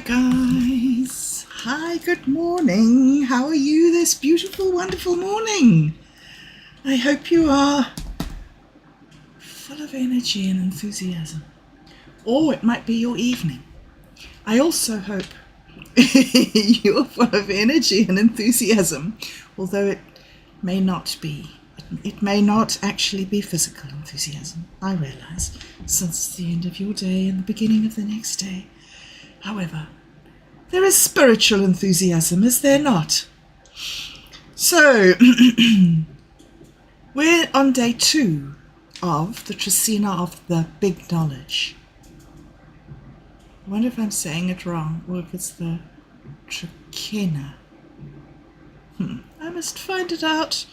Hi guys. Hi, good morning. How are you this beautiful, wonderful morning? I hope you are full of energy and enthusiasm. Or it might be your evening. I also hope you're full of energy and enthusiasm, although it may not be. It may not actually be physical enthusiasm, I realise, since it's the end of your day and the beginning of the next day. However, there is spiritual enthusiasm, is there not? So, we're on day 2 of the Trecena of the Big Knowledge. I wonder if I'm saying it wrong, or if it's the Trecena. I must find it out.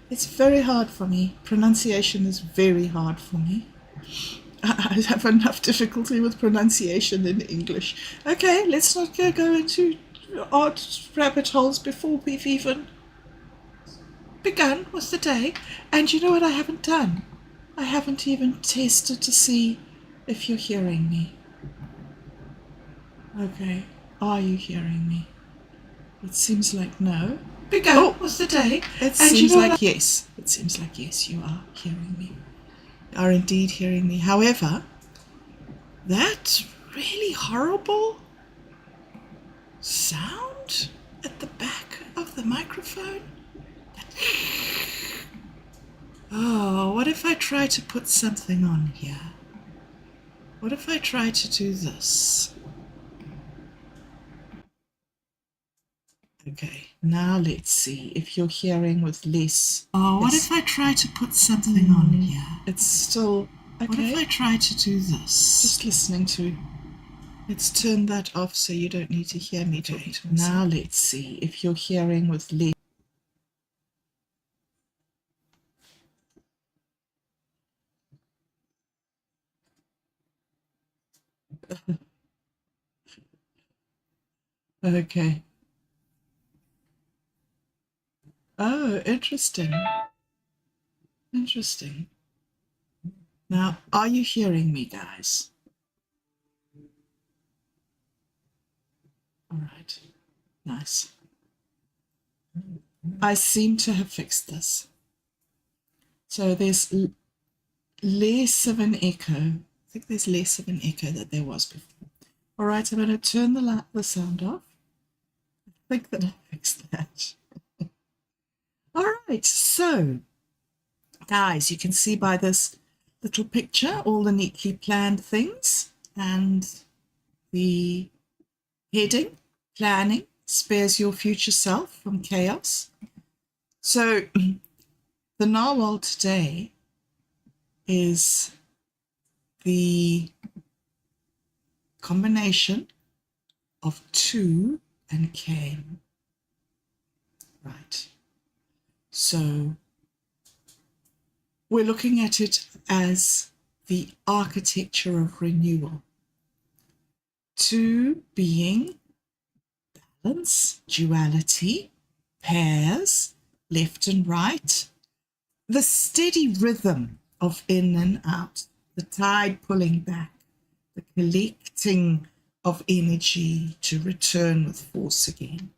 It's very hard for me. Pronunciation is very hard for me. I have enough difficulty with pronunciation in English. Okay, let's not go into odd rabbit holes before we've even begun with the day. And you know what I haven't done? I haven't even tested to see if you're hearing me. Okay, are you hearing me? It seems like no. Begun with the day. It seems like yes. It seems like yes, you are hearing me. Are indeed hearing me. However, that really horrible sound at the back of the microphone. Oh, what if I try to put something on here? What if I try to do this? Okay, now let's see if you're hearing with less. Oh, what if I try to put something on here? It's still okay. What if I try to do this? Just listening to. Let's turn that off so you don't need to hear me talking to myself. Now let's see if you're hearing with less. Okay. Oh, interesting. Interesting. Now, are you hearing me, guys? All right. Nice. I seem to have fixed this. So there's less of an echo. I think there's less of an echo than there was before. All right, I'm going to turn the sound off. I think that I fixed that. All right, so guys, you can see by this little picture all the neatly planned things, and the heading, planning, spares your future self from chaos. So the Nawal today is the combination of 2 and Kame. Right. So we're looking at it as the architecture of renewal. 2 being balance, duality, pairs, left and right, the steady rhythm of in and out, the tide pulling back, the collecting of energy to return with force again.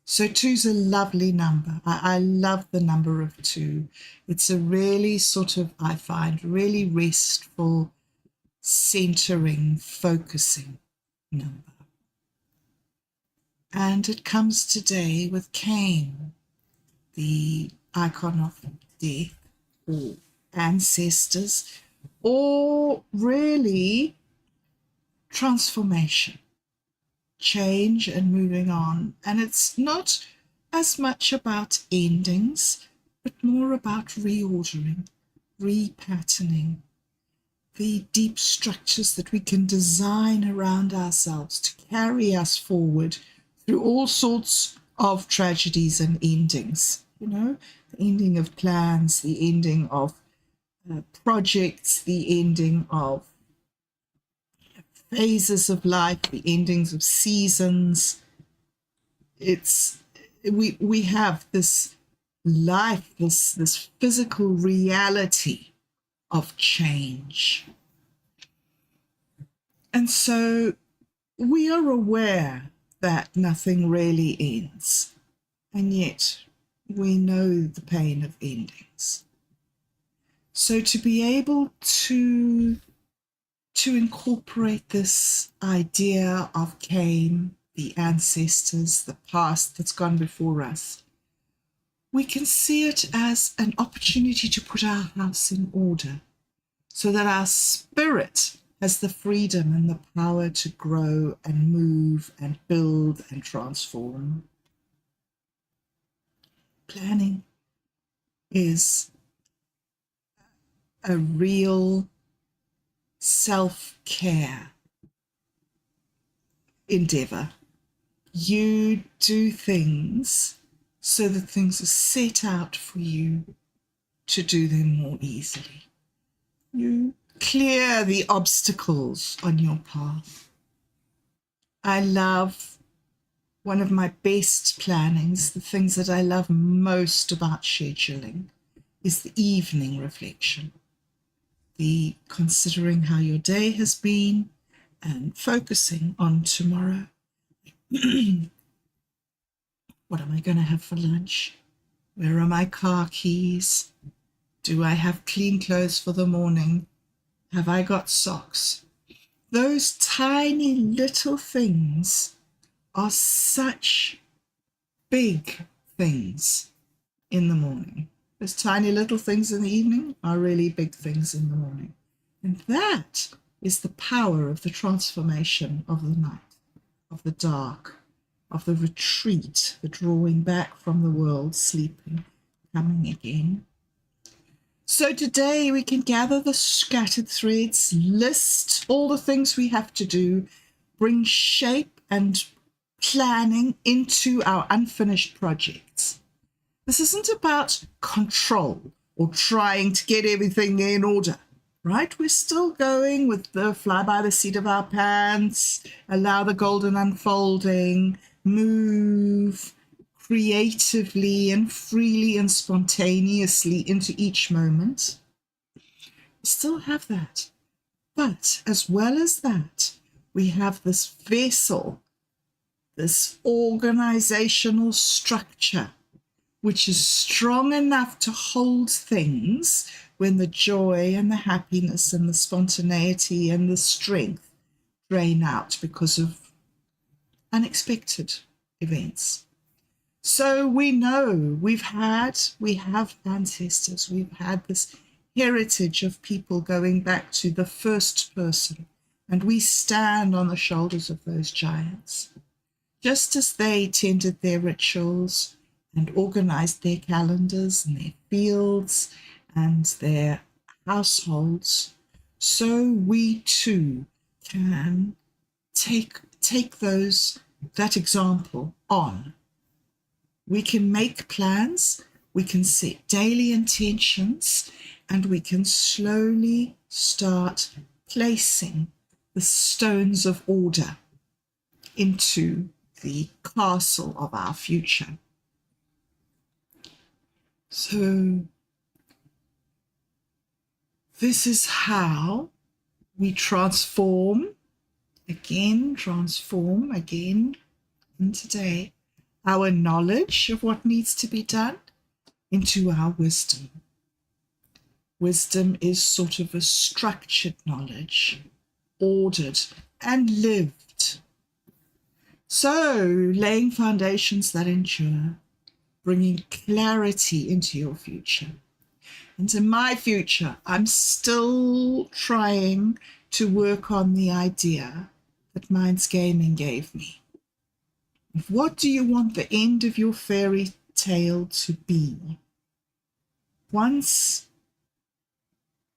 So 2's a lovely number. I love the number of 2. It's a really sort of, I find, really restful, centering, focusing number. And it comes today with Kame, the icon of death or ancestors, or really transformation, change and moving on. And it's not as much about endings, but more about reordering, repatterning, the deep structures that we can design around ourselves to carry us forward through all sorts of tragedies and endings. You know, the ending of plans, the ending of projects, the ending of phases of life, the endings of seasons. We have this life, this physical reality of change. And so we are aware that nothing really ends, and yet we know the pain of endings. So to be able to incorporate this idea of Kame, the ancestors, the past that's gone before us, we can see it as an opportunity to put our house in order so that our spirit has the freedom and the power to grow and move and build and transform. Planning is a real self-care endeavor. You do things so that things are set out for you to do them more easily. You clear the obstacles on your path. I love one of my best plannings, the things that I love most about scheduling, is the evening reflection. The considering how your day has been and focusing on tomorrow. What am I going to have for lunch? Where are my car keys? Do I have clean clothes for the morning? Have I got socks? Those tiny little things are such big things in the morning. Those tiny little things in the evening are really big things in the morning. And that is the power of the transformation of the night, of the dark, of the retreat, the drawing back from the world, sleeping, coming again. So today we can gather the scattered threads, list all the things we have to do, bring shape and planning into our unfinished projects. This isn't about control or trying to get everything in order, right? We're still going with the fly by the seat of our pants, allow the golden unfolding, move creatively and freely and spontaneously into each moment. We still have that. But as well as that, we have this vessel, this organizational structure, which is strong enough to hold things when the joy and the happiness and the spontaneity and the strength drain out because of unexpected events. So we know we have ancestors, we've had this heritage of people going back to the first person, and we stand on the shoulders of those giants. Just as they tended their rituals and organized their calendars and their fields and their households, so we too can take that example on. We can make plans, we can set daily intentions, and we can slowly start placing the stones of order into the castle of our future. So this is how we transform again in today our knowledge of what needs to be done into our wisdom. Wisdom is sort of a structured knowledge, ordered and lived. So laying foundations that endure, bringing clarity into your future. And in my future, I'm still trying to work on the idea that Minds Gaming gave me. What do you want the end of your fairy tale to be? Once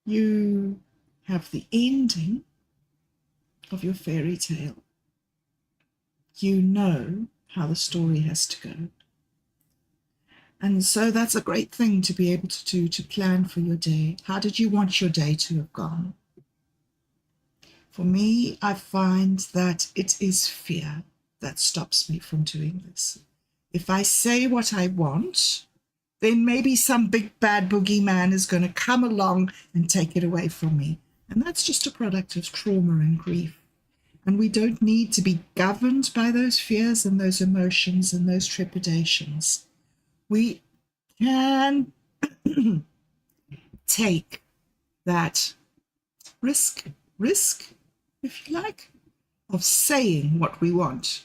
you have the ending of your fairy tale, you know how the story has to go. And so that's a great thing to be able to do, to plan for your day. How did you want your day to have gone? For me, I find that it is fear that stops me from doing this. If I say what I want, then maybe some big bad boogeyman is going to come along and take it away from me. And that's just a product of trauma and grief. And we don't need to be governed by those fears and those emotions and those trepidations. We can take that risk, if you like, of saying what we want,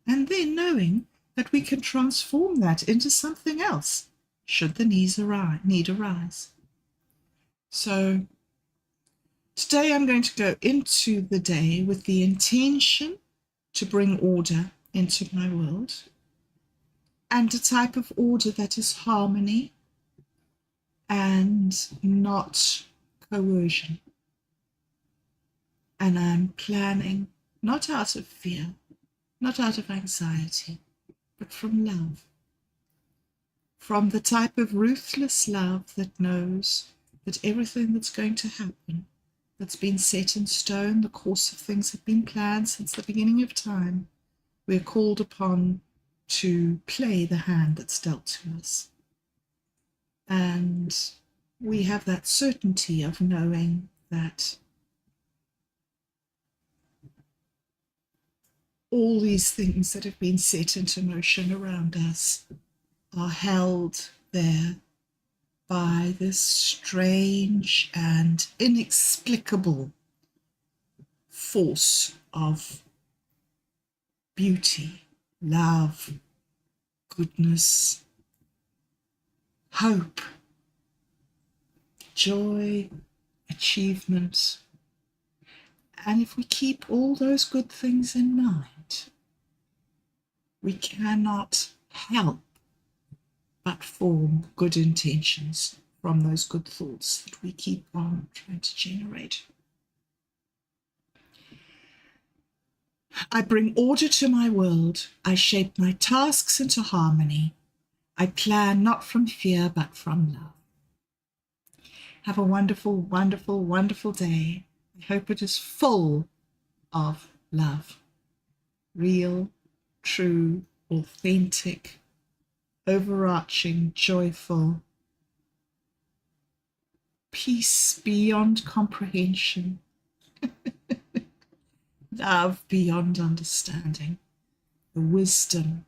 and then knowing that we can transform that into something else should the need arise. So today I'm going to go into the day with the intention to bring order into my world, and a type of order that is harmony and not coercion. And I'm planning not out of fear, not out of anxiety, but from love. From the type of ruthless love that knows that everything that's going to happen, that's been set in stone, the course of things have been planned since the beginning of time, we're called upon to play the hand that's dealt to us. And we have that certainty of knowing that all these things that have been set into motion around us are held there by this strange and inexplicable force of beauty, love, goodness, hope, joy, achievement. And if we keep all those good things in mind, we cannot help but form good intentions from those good thoughts that we keep on trying to generate. I bring order to my world. I shape my tasks into harmony. I plan not from fear, but from love. Have a wonderful, wonderful, wonderful day. I hope it is full of love. Real, true, authentic, overarching, joyful, peace beyond comprehension, love beyond understanding, the wisdom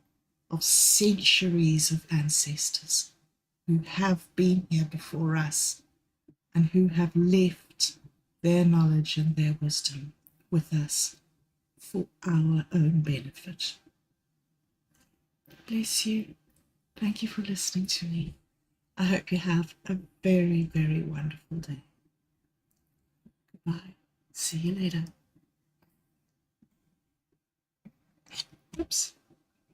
of centuries of ancestors who have been here before us and who have left their knowledge and their wisdom with us for our own benefit. Bless you. Thank you for listening to me. I hope you have a very, very wonderful day. Goodbye. See you later. Oops.